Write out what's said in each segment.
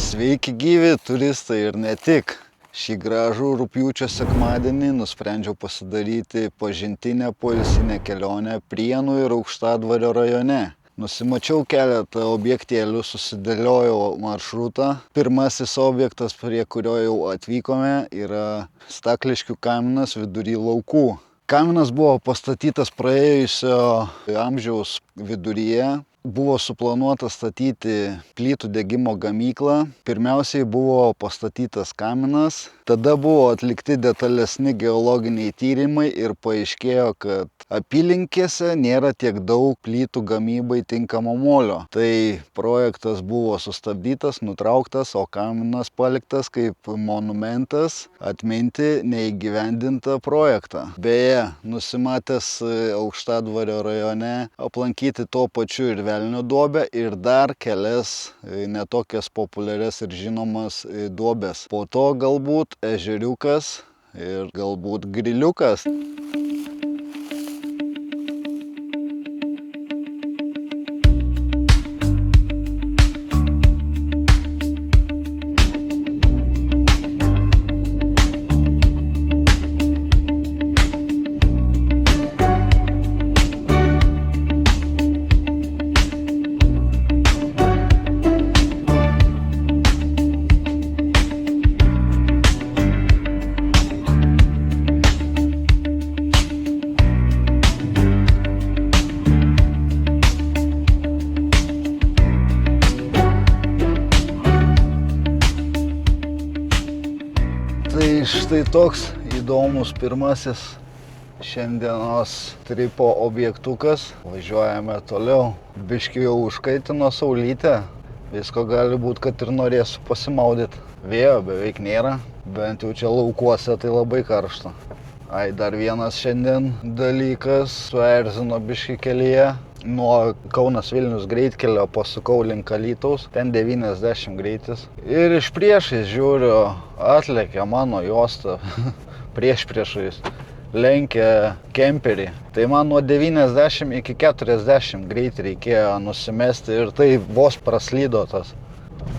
Sveiki gyvi turistai ir ne tik. Šį gražų rugpjūčio sekmadienį nusprendžiau pasidaryti pažintinę poilsinę kelionę Prienų ir Aukštadvario rajone. Nusimačiau keletą objektėlių, susidėliojau maršrutą. Pirmasis objektas, prie kurio jau atvykome, yra Stakliškių kaminas vidury laukų. Kaminas buvo pastatytas praėjusio amžiaus viduryje. Buvo suplanuota statyti plytų degimo gamyklą. Pirmiausiai buvo pastatytas kaminas, tada buvo atlikti detalesni geologiniai tyrimai ir paaiškėjo, kad apylinkėse nėra tiek daug plytų gamybai tinkamo molio. Tai projektas buvo sustabdytas, nutrauktas, o kaminas paliktas kaip monumentas atminti neįgyvendintą projektą. Beje, nusimatęs Aukštadvario rajone aplankyti tuo pačiu ir Velnio duobę ir dar kelias netokias populiarias ir žinomas duobes. Po to galbūt ežeriukas ir galbūt griliukas. Tai štai toks įdomus pirmasis šiandienos tripo objektukas. Važiuojame toliau. Biškį jau užkaitino saulytę. Visko gali būti, kad ir norėsiu pasimaudyti. Vėjo beveik nėra, bent jau čia laukuose tai labai karšta. Dar vienas šiandien dalykas suerzino biškį kelyje. Nuo Kaunas-Vilnius greitkelio pasukau link Alytaus, ten 90 greitis. Ir iš priešais žiūriu, atlekia mano juosta priešais, lenkia kemperį. Tai man nuo 90 iki 40 greitį reikėjo nusimesti ir tai vos praslydo tas.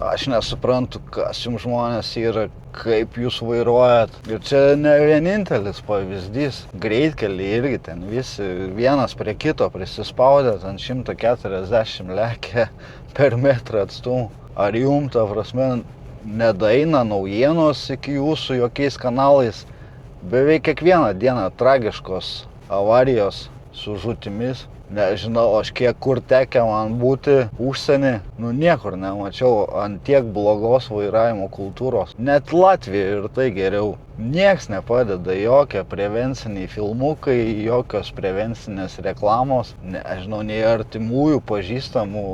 Aš nesuprantu, kas jums žmonės yra, kaip jūs vairuojat. Ir čia ne vienintelis pavyzdys. Greitkeliai irgi ten visi vienas prie kito prisispaudę, ten 140 lekia per metrą atstumų. Ar jum, ta prasme, nedaeina naujienos iki jūsų jokiais kanalais? Beveik kiekvieną dieną tragiškos avarijos su žūtimis. Nežinau, aš kiek kur tekę man būti užsienį, niekur nemačiau ant tiek blogos vairavimo kultūros. Net Latvija ir tai geriau. Nieks nepadeda, jokie prevenciniai filmukai, jokios prevencinės reklamos. Nežinau, nei artimųjų pažįstamų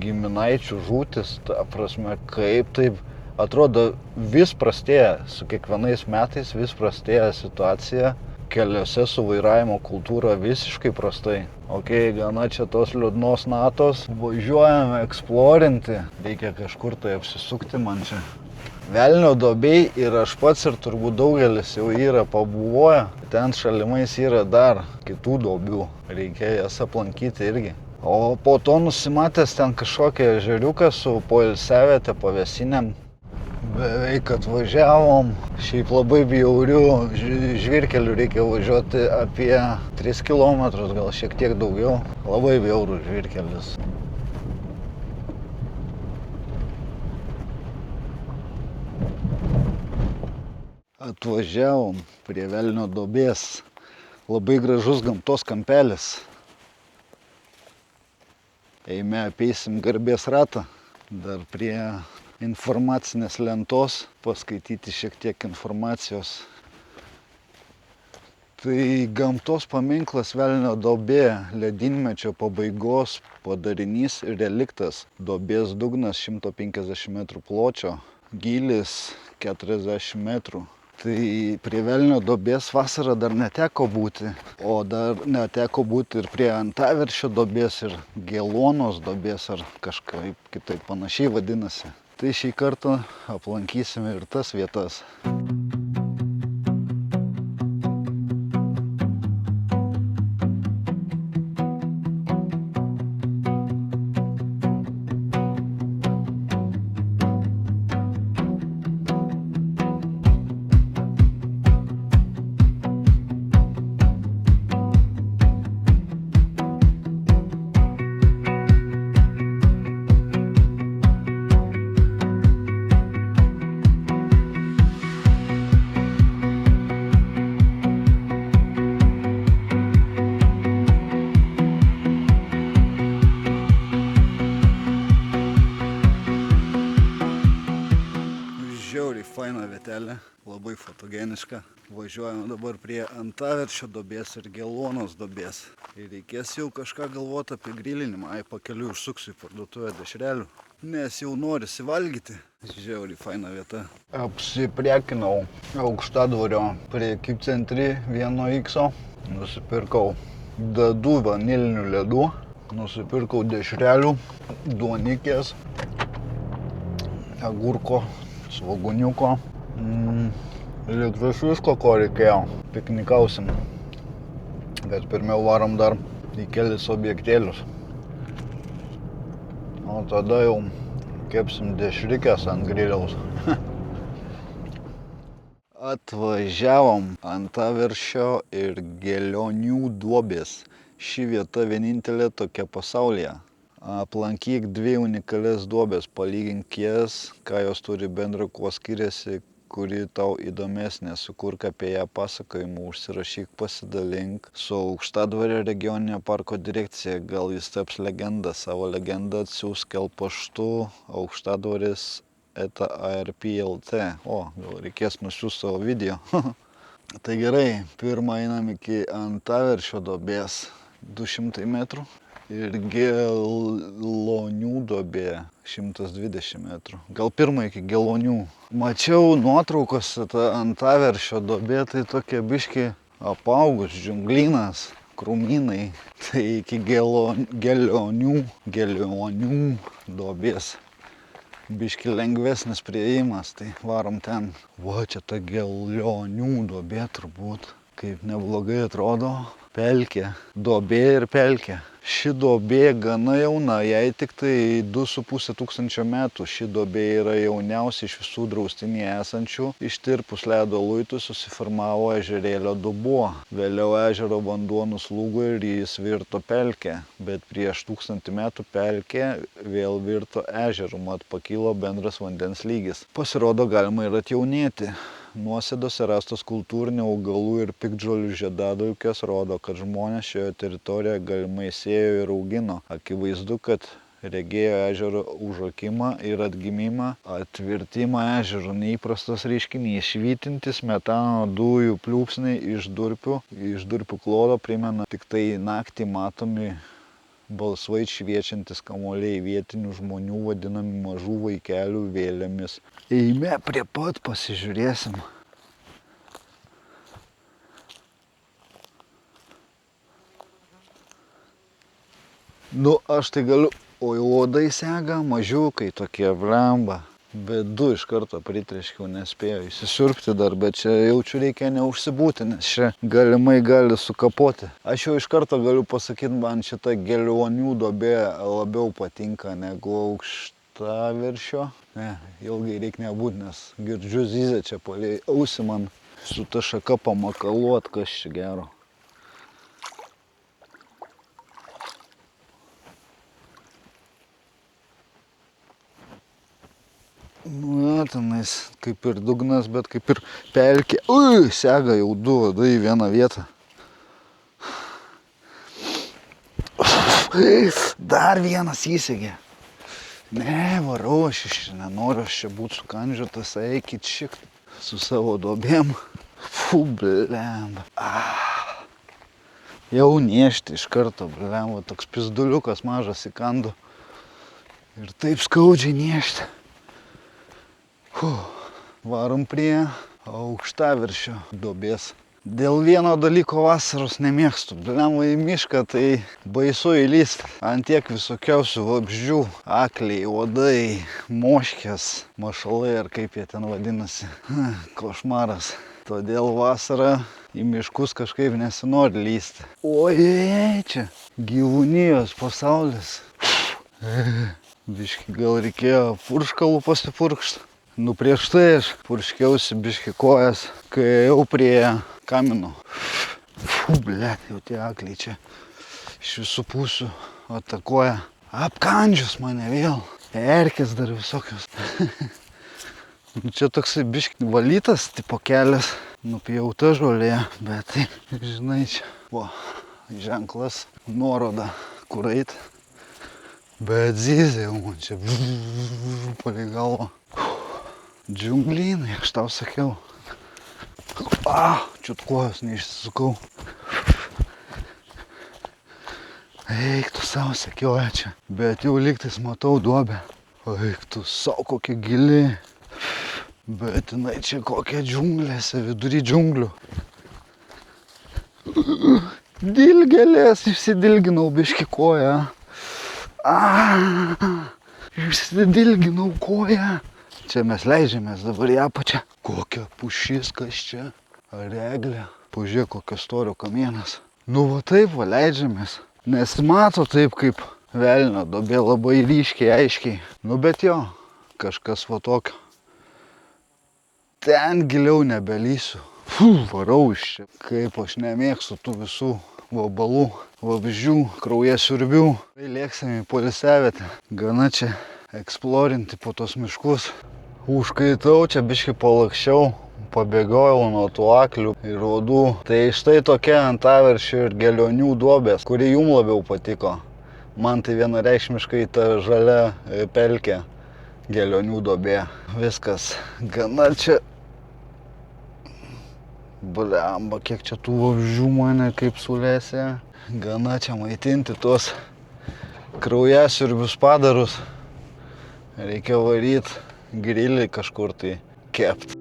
giminaičių žūtis. Ta prasme, kaip taip atrodo vis prastėja, su kiekvienais metais vis prastėja situacija. Keliuose su vairavimo kultūra visiškai prastai. Gana čia tos liūdnos natos. Važiuojame eksplorinti. Reikia kažkur tai apsisukti man čia. Velnio duobėj ir aš pats ir turbūt daugelis jau yra pabuvoję. Ten šalimais yra dar kitų duobių. Reikia jas aplankyti irgi. O po to nusimatęs ten kažkokią ežeriuką su poilsiaviete, pavėsinėm. Beveik atvažiavom. Šiaip labai bjaurių žvyrkelių reikia važiuoti apie 3 km, gal šiek tiek daugiau. Labai bjaurų žvyrkelis. Atvažiavom prie Velnio duobės. Labai gražus gamtos kampelis. Eime apeisim garbės ratą. Dar prie informacinės lentos paskaityti šiek tiek informacijos. Tai gamtos paminklas Velnio duobė, ledynmečio pabaigos padarinys ir reliktas. Duobės dugnas 150 metrų pločio, gylis 40 metrų. Tai prie Velnio duobės vasarą dar neteko būti, o dar neteko būti ir prie Antaveršio duobės ir Geluonos duobės ar kažkaip kitaip panašiai vadinasi. Tai šį kartą aplankysime ir tas vietas. Žiauriai faina vietelė, labai fotogeniška. Važiuojame dabar prie Antaveršio duobės ir Gelonos duobės. Ir reikės jau kažką galvoti apie grilinimą. Pakeliui užsuksiu į parduotuvę dešrelių, nes jau norisi valgyti. Žiauriai faina vieta. Apsipriekinau Aukštadvario prekybcentrį 1X. Nusipirkau dadų vanilinių ledų. Nusipirkau dešrelių, duonikės, agurko, svoguniuko. Liktas visko, ko reikėjo. Piknikausim. Bet pirmiau varom dar į kelis objektėlius. O tada jau kepsim dešrikės ant griliaus. Atvažiavom Antaveršio ir Gelionių duobės. Ši vieta vienintelė tokia pasaulyje. Aplankyk 2 unikalias duobės, palygink jas, ką jos turi bendro, kuo skiriasi, kuri tau įdomesnė, sukurk apie ją pasakojimų, užsirašyk, pasidalink su Aukštadvario regioninio parko direkcija, gal jis taps legenda, savo legendą atsiųsk paštu aukštadvaris@arp.lt. O, gal reikės nusiųsti savo video. Tai gerai, pirmą einam iki Antaveršio duobės, 200 metrų. Ir Gelonių duobė 120 metrų. Gal pirmą iki Gelonių. Mačiau nuotraukose, ta Antaveršio duobė, tai tokia biški apaugus, džiunglynas, krūmynai. Tai iki Gelionių duobės biški lengvesnis priėjimas, tai varom ten. Va, čia ta Gelionių duobė turbūt, kaip neblogai atrodo. Pelkė, duobė ir pelkė. Ši duobė gana jauna, jai tik tai 2,5 tūkstančio metų. Ši duobė yra jauniausia iš visų draustinyje esančių. Ištirpus ledo luitui susiformavo ežerėlio dubuo. Vėliau ežero vanduo nuslūgo ir jis virto pelkę. Bet prieš 1000 metų pelkė vėl virto ežeru, mat pakilo bendras vandens lygis. Pasirodo, galima ir atjaunėti. Nuosėdose rastos kultūrinių augalų ir piktžolių žiedadulkės rodo, kad žmonės šioje teritorijoje galimai sėjo ir augino. Akivaizdu, kad regėjo ežero užakimą ir atgimimą, atvirtimą ežero. Neįprastas reiškinys, švytintis metano dujų pliūpsniai iš durpių klodo primena tik tai naktį matomi balsvai šviečiantis kamuoliai, vietinių žmonių vadinami mažų vaikelių vėlėmis. Eime prie pat pasižiūrėsim. Nu, aš tai galiu, oi, uodai sega, mažiukai tokie, blemba. Bet 2 iš karto pritreškiau, nespėjau įsisiurbti dar, bet čia jaučiu reikia neužsibūti, nes čia galimai gali sukapoti. Aš jau iš karto galiu pasakyti, man šita Gelionių duobė labiau patinka negu Aukštaveršio. Ne, ilgai reikia nebūti, nes girdžiu zyzę čia palei ausį man su ta šaka pamakaluot, kas čia gero. Nu, tenais kaip ir dugnas, bet kaip ir pelkė. Ui, sega jau 2 vadai į vieną vietą. Dar vienas įsegė. Ne, varau, aš iš nenoriu, aš čia būt sukandžiotas, eikit šik su savo duobėm. Fu, blemba. Jau niešti iš karto, blemba, toks pizduliukas mažas įkandu. Ir taip skaudžiai niešti. Varom prie Aukštaveršio duobės. Dėl vieno dalyko vasaros nemėgstu. Blemba į mišką, tai baisu įlyst. Ant tiek visokiausių vabzdžių. Akliai, uodai, moškės, mašalai ar kaip jie ten vadinasi. Košmaras. Todėl vasarą į miškus kažkaip nesinori lysti. Ojei, čia gyvūnijos pasaulis. Biški gal reikėjo purškalų pasipurkšt. Nu prieš tai aš purškiausi biški kojas, kai jau prie kamino. Fu, blet, jau tie akliai čia iš visų pusių atakuoja. Apkandžius mane vėl. Erkės dar visokios. Čia toksai biški valytas tipo kelias, nupjauta žolė, bet tai, žinai, čia buvo ženklas, nuoroda, kur eit. Bet zyzė jau man čia palei galvą. Džiunglynai, aš tau sakiau. Čiut kojos neišsisukau. Eik tu savo, sekioja čia. Bet jau lygtais matau duobę. Eik tu savo, kokia gili. Bet jinai čia kokia džiunglėse, vidury džiunglių. Dilgelės, išsidilginau biškį koją. Išsidilginau koją. Čia mes leidžiamės dabar į apačią. Kokia pušis, kas čia? Ar eglė? Pažiūrėk, kokio storio kamienas. Nu va taip va leidžiamės. Nesimato taip kaip velnio duobė, labai ryškiai, aiškiai. Nu bet jo, kažkas va tokio. Ten giliau nebelysiu. Varau iš čia. Kaip aš nemėgstu tų visų vabalų, vabzdžių, kraujasiurbių. Tai lėksim į poilsiavietę. Gana čia eksplorinti po tos miškus. Užkaitau, čia biškį palakščiau, pabėgojau nuo tų aklių ir uodų. Tai štai tokia Antaveršio ir Gelionių duobės, kuri jum labiau patiko. Man tai vienareikšmiškai ta žalia pelkė Gelionių duobė. Viskas gana čia. Blemba, kiek čia tų vabzdžių mane kaip sulėsė. Gana čia maitinti tuos kraujasiurbius padarus. Reikia varyt grilį kažkur tai kept.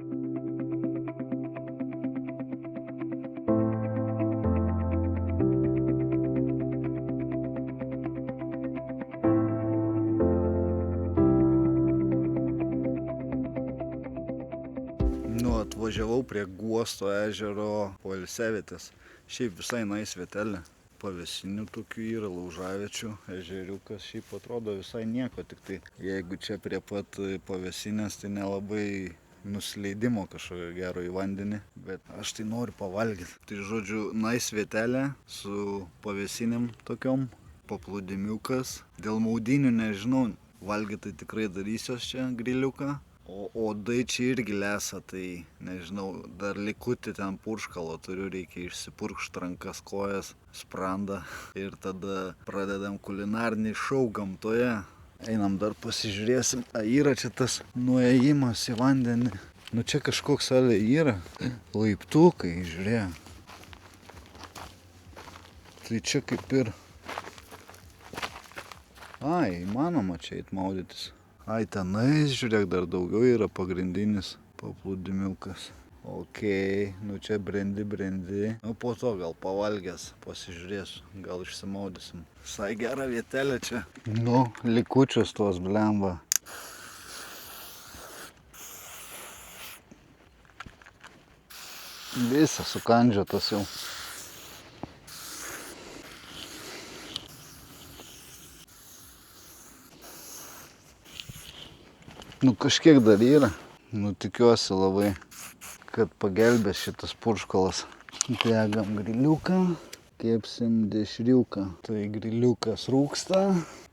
Nu, atvažiavau prie Guosto ežero poilsiavietės. Šiaip visai nais vietelė. Pavėsinių tokių yra, laužaviečių, ežeriukas. Šiaip atrodo visai nieko, tik tai jeigu čia prie pat pavėsinės, tai nelabai nusileidimo kažkokio gero į vandenį. Bet aš tai noriu pavalgyti. Tai žodžiu, nais vietelė su pavėsinėm tokiom, paplūdimiukas. Dėl maudynių nežinau, valgyti tai tikrai darysiuos čia griliuką. O uodai čia irgi lesa, tai nežinau, dar likutį ten purškalo turiu, reikia išsipurkšt rankas, kojas, sprandą ir tada pradedam kulinarnį šou gamtoje. Einam dar pasižiūrėsim, yra čia tas nuėjimas į vandenį. Nu čia kažkoks salė yra, laiptukai, žiūrėk. Tai čia kaip ir... įmanoma čia eit maudytis. Tenais, žiūrėk, dar daugiau yra pagrindinis paplūdimiukas. Okei, nu čia brendi. Nu po to gal pavalgęs pasižiūrėsiu, gal išsimaudysim. Visai gera vietelė čia. Nu, likučius tuos blemba. Visas sukandžiotas jau. Nu kažkiek dar yra. Nu tikiuosi labai, kad pagelbės šitas purškalas. Degam griliuką, kepsim dešriuką. Tai griliukas rūksta,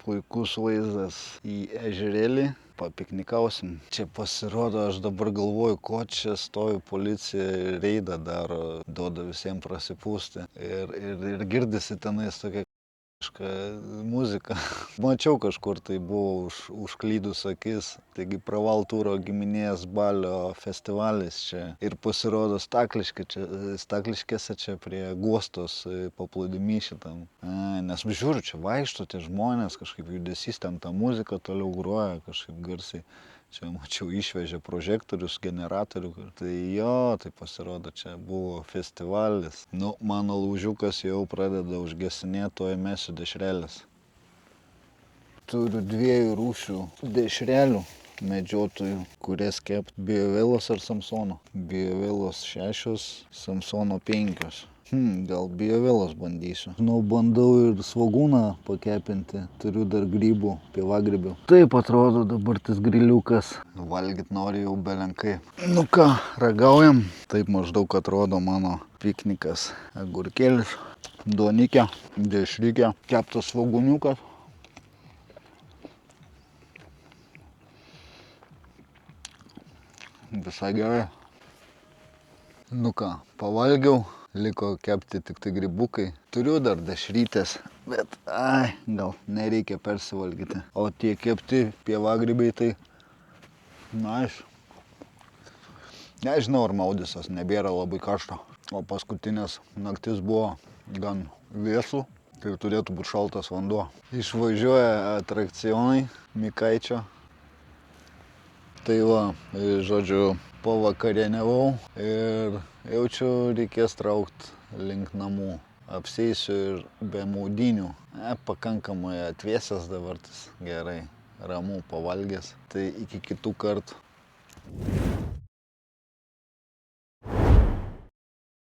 puikus vaizdas į ežerėlį. Papiknikausim. Čia pasirodo, aš dabar galvoju, ko čia stovi policija ir reidą daro, duoda visiems prasipūsti. Ir girdisi tenais tokia muzika. Mačiau kažkur, tai buvo užklydus akis. Taigi Pravaltūro giminės balio festivalis čia. Ir pasirodo Stakliškėse čia prie Guostos paplūdimy šitam. Nes žiūriu, čia vaikšto tie žmonės, kažkaip judesys, ten ta muzika toliau groja kažkaip garsiai. Čia mačiau išvežė prožektorius, generatorių. Tai jo, tai pasirodo, čia buvo festivalis. Nu, mano lūžiukas jau pradeda užgesinėti, tuoj mesiu dešrelės. Turiu 2 rūšių dešrelių medžiotojų, kurias kept Biovelos ar Samsono. Biovelos 6, Samsono 5. Gal Biovelos bandysiu. Žinau, bandau ir svogūną pakepinti. Turiu dar grybų, pievagrybių. Taip atrodo dabar tas griliukas. Valgyt nori jau belenkai. Nu ką, ragaujam. Taip maždaug atrodo mano piknikas. Agurkėlis, duonikė, dešrikė, keptas svogūniukas. Visai gerai. Nu ką, pavalgiau. Liko kepti tik tai grybukai. Turiu dar dešrytės, bet gal nereikia persivalgyti. O tie kepti pievagrybiai tai, Nežinau, ar maudysios, nebėra labai karšto. O paskutinės naktis buvo gan vėsų, tai turėtų būti šaltas vanduo. Išvažiuoja atrakcionai Mikaičio. Tai va, žodžiu, pavakarieniavau ir jaučiu reikės traukti link namų. Apsėsiu ir be maudynių. Pakankamai atvėsęs dabar, tas gerai, ramu pavalgęs. Tai iki kitų kartų.